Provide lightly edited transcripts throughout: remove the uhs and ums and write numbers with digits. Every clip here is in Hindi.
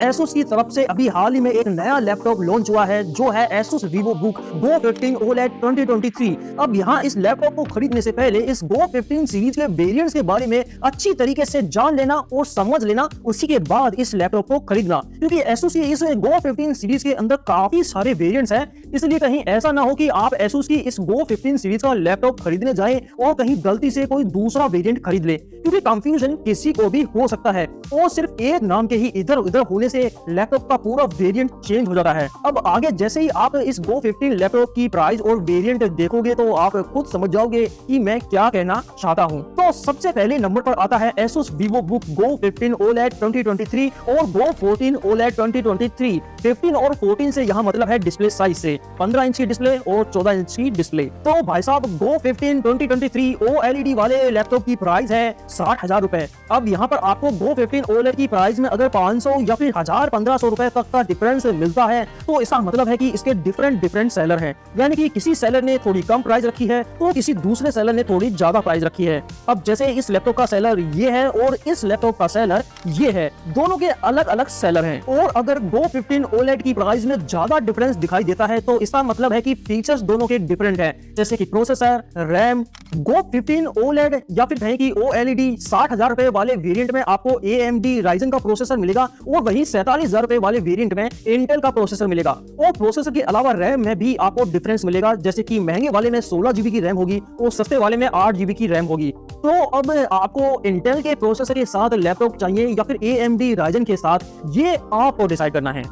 एसुस की तरफ से अभी हाल ही में एक नया लैपटॉप लॉन्च हुआ है जो है एसुस VivoBook Go 15 OLED 2023। अब यहाँ इस लैपटॉप को खरीदने से पहले इस Go 15 सीरीज के वेरिएंट्स के बारे में अच्छी तरीके से जान लेना और समझ लेना, उसी के बाद इस लैपटॉप को खरीदना, क्योंकि एसुस की इस Go 15 सीरीज के अंदर काफी सारे वेरिएंट्स हैं। इसलिए कहीं ऐसा ना हो कि आप एसुस की इस Go 15 सीरीज का लैपटॉप खरीदने जाएं और कहीं गलती से कोई दूसरा वेरिएंट खरीद ले, क्योंकि कंफ्यूजन किसी को भी हो सकता है और सिर्फ एक नाम के ही इधर उधर होने से लैपटॉप का पूरा वेरिएंट चेंज हो जाता है। अब आगे जैसे ही आप इस Go 15 लैपटॉप की प्राइस और वेरिएंट देखोगे तो आप खुद समझ जाओगे कि मैं क्या कहना चाहता हूं। तो सबसे पहले नंबर पर आता है Asus VivoBook Go 15 OLED 2023 और Go 14 OLED 2023। 15 और 14 से यहाँ मतलब है डिस्प्ले साइज से, 15 इंच की डिस्प्ले और 14 इंच की डिस्प्ले। तो भाई साहब Go 15 2023 OLED वाले लैपटॉप की प्राइस है 60,000 रुपए। अब यहाँ पर आपको Go 15 OLED की प्राइस में अगर 500 या फिर 1,000-1,500 रुपए तक का डिफरेंस मिलता है तो इसका मतलब है कि इसके डिफरेंट सेलर हैं, यानी कि किसी सेलर ने थोड़ी कम प्राइस रखी है तो किसी दूसरे सेलर ने थोड़ी ज्यादा प्राइस रखी है। अब जैसे इस लैपटॉप का सेलर ये है और इस लैपटॉप का सेलर ये है, दोनों के अलग अलग सेलर हैं। और अगर Go 15 OLED की प्राइस में ज्यादा डिफरेंस दिखाई देता है तो इसका मतलब है कि फीचर्स दोनों के डिफरेंट हैं, जैसे कि प्रोसेसर, रैम। Go 15 OLED या फिर कहें कि OLED 60,000 रुपए वाले वेरिएंट में आपको AMD Ryzen का प्रोसेसर मिलेगा और वहीं 47,000 रुपए वाले वेरिएंट में इंटेल का प्रोसेसर मिलेगा। और प्रोसेसर के अलावा रैम में भी आपको डिफरेंस मिलेगा, जैसे कि महंगे वाले में 16 GB की रैम होगी और सस्ते वाले में 8 GB की रैम होगी। तो अब आपको इंटेल के प्रोसेसर के साथ लैपटॉप चाहिए या फिर AMD Ryzen के साथ, ये आपको डिसाइड करना है।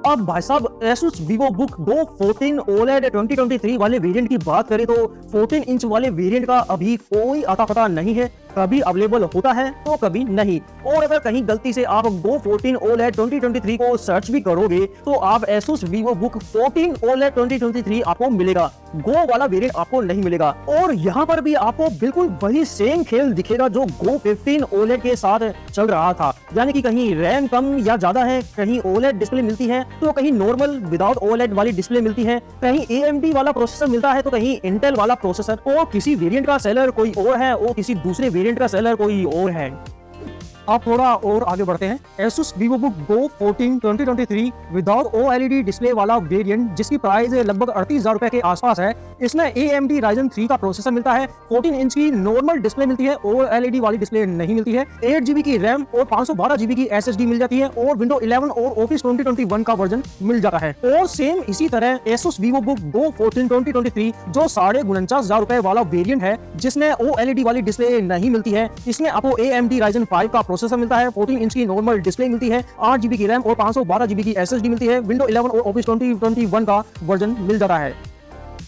अब भाई साहब Asus VivoBook Go 14 OLED 2023 वाले वेरिएंट की बात करें तो 14 इंच वाले वेरिएंट का अभी कोई आता पता नहीं है, कभी अवेलेबल होता है तो कभी नहीं। और अगर कहीं गलती से आप Go 14 OLED 2023 को सर्च भी करोगे तो आप Asus VivoBook 14 OLED 2023 आपको मिलेगा, Go वाला वेरिएंट आपको नहीं मिलेगा। और यहाँ पर भी आपको बिल्कुल वही सेम खेल दिखेगा जो Go 15 OLED के साथ चल रहा था, यानी कि कहीं रैम कम या ज्यादा है, कहीं OLED डिस्प्ले मिलती है तो कहीं नॉर्मल विदाउट OLED वाली डिस्प्ले मिलती है, कहीं AMD वाला प्रोसेसर मिलता है तो कहीं इंटेल वाला प्रोसेसर, और किसी वेरिएंट का सेलर कोई और है और किसी दूसरे वेरिएंट का सेलर कोई और है। अब थोड़ा और आगे बढ़ते हैं। Asus VivoBook Go 14 2023 without OLED display वाला वेरिएंट, जिसकी प्राइस लगभग 38,000 रुपए के आसपास है। इसमें AMD Ryzen 3 का प्रोसेसर मिलता है, 14 इंच की नॉर्मल डिस्प्ले मिलती है, OLED वाली डिस्प्ले नहीं मिलती है, 8 GB की रैम और 512 GB की SSD मिल जाती है और Windows 11 और Office 2021 का वर्जन मिल जाता है। और सेम इसी तरह Asus VivoBook Go 14 2023 जो 49,500 रुपए वाला वेरिएंट है, जिसमें OLED वाली डिस्प्ले नहीं मिलती है, इसमें आपको AMD Ryzen 5 का प्रोसेसर मिलता है, 14 इंच की नॉर्मल डिस्प्ले मिलती है, 8 GB की रैम और 512 GB की SSD मिलती है, Windows 11 और Office 2021 का वर्जन मिल जाता है।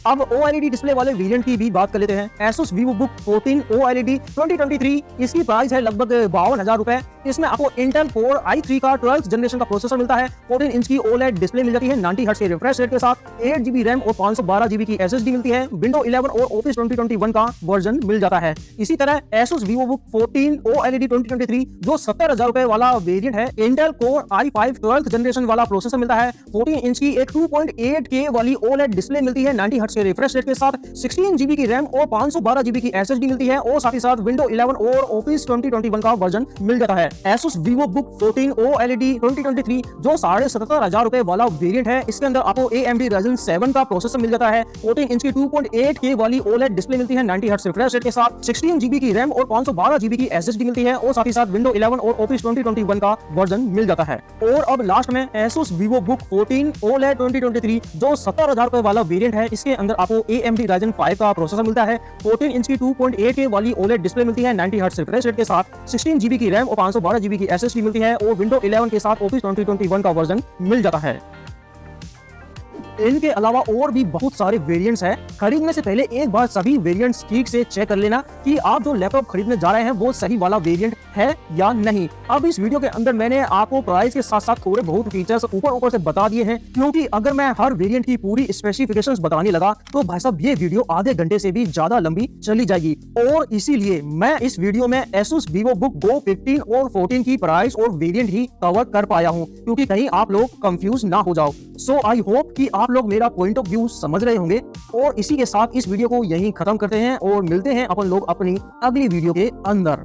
अब OLED डिस्प्ले वाले वेरिएंट की भी बात कर लेते हैं। Asus VivoBook 14 OLED 2023 इसकी प्राइस है लगभग 52,000 रुपए। इसमें आपको Intel Core i3 का 12th जनरेशन का प्रोसेसर मिलता है, 14 इंच की OLED डिस्प्ले मिल जाती है 90 हर्ट्ज के रिफ्रेश रेट के साथ, 8 GB रैम और 512 GB की SSD मिलती है, Windows 11 और Office 2021 का वर्जन मिल जाता है। इसी तरह Asus VivoBook 14 OLED 2023 जो 70,000 रुपए वाला वेरिएंट है, Intel Core i5 12th generation वाला प्रोसेसर मिलता है, 14 इंच की एक 2.8K वाली OLED डिस्प्ले मिलती है 90 हर्ट्ज के रिफ्रेश रेट के साथ, 16 GB की रैम और 512 GB की SSD मिलती है और साथ ही साथ Windows 11 और Office 2021 का वर्जन मिल जाता है। Asus VivoBook 14 OLED 2023 जो 77,500 रुपए वाला वेरिएंट है, इसके अंदर आपको AMD Ryzen 7 का प्रोसेसर मिल जाता है, 14 इंच की 2.8K वाली OLED डिस्प्ले मिलती है 90 हर्ट्ज रिफ्रेश रेट के साथ, 16 GB की रैम और 512 GB की SSD मिलती है और साथ ही साथ Windows 11 और Office 2021 का वर्जन मिल जाता है। और अब लास्ट में Asus VivoBook 14 OLED 2023 जो 70,000 रुपए वाला वेरिएंट है, इसके अंदर आपको AMD Ryzen 5 का प्रोसेसर मिलता है, 14 इंच की 2.8K वाली OLED डिस्प्ले मिलती है 90 हर्ट्ज रिफ्रेश रेट के साथ, 16 GB की रैम और 512 GB की SSD मिलती है और Windows 11 के साथ Office 2021 का वर्जन मिल जाता है। इनके अलावा और भी बहुत सारे वेरिएंट्स हैं। खरीदने से पहले एक बार सभी वेरिएंट्स ठीक से चेक कर लेना कि आप जो लैपटॉप खरीदने जा रहे हैं वो सही वाला वेरिएंट है या नहीं। अब इस वीडियो के अंदर मैंने आपको प्राइस के साथ साथ थोड़े बहुत फीचर्स ऊपर से बता दिए हैं, क्योंकि अगर मैं हर वेरिएंट की पूरी स्पेसिफिकेशंस बताने लगा तो भाई साहब ये वीडियो आधे घंटे से भी ज्यादा लंबी चली जाएगी। और इसीलिए मैं इस वीडियो में Asus VivoBook Go 15 और 14 की प्राइस और वेरिएंट ही कवर कर पाया हूँ, क्योंकि कहीं आप लोग कंफ्यूज ना हो जाओ। सो आई होप कि आप लोग मेरा पॉइंट ऑफ व्यू समझ रहे होंगे। और इसी के साथ इस वीडियो को यहीं खत्म करते हैं और मिलते हैं अपन लोग अपनी अगली वीडियो के अंदर।